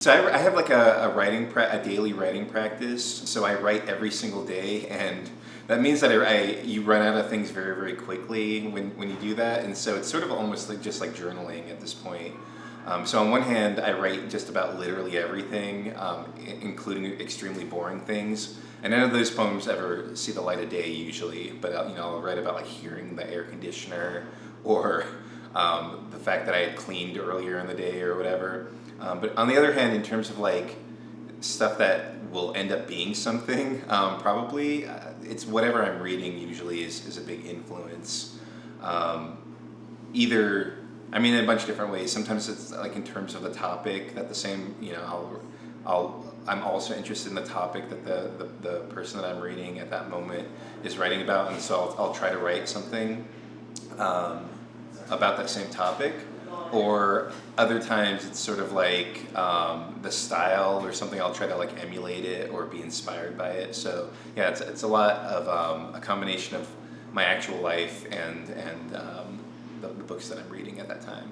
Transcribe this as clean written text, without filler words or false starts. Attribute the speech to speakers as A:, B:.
A: So I have like a daily writing practice. So I write every single day, and that means that you run out of things very very quickly when you do that, and so it's sort of almost like just like journaling at this point. So on one hand, I write just about literally everything, including extremely boring things, and none of those poems ever see the light of day usually. But I'll write about like hearing the air conditioner or the fact that I had cleaned earlier in the day or whatever. But on the other hand, in terms of like stuff that will end up being something, probably it's whatever I'm reading usually is a big influence. Either, I mean, in a bunch of different ways. Sometimes it's like in terms of the topic that the same, I'm also interested in the topic that the person that I'm reading at that moment is writing about, and so I'll try to write something about that same topic. Or other times it's sort of like the style or something. I'll try to like emulate it or be inspired by it. So yeah, it's a lot of a combination of my actual life and the books that I'm reading at that time.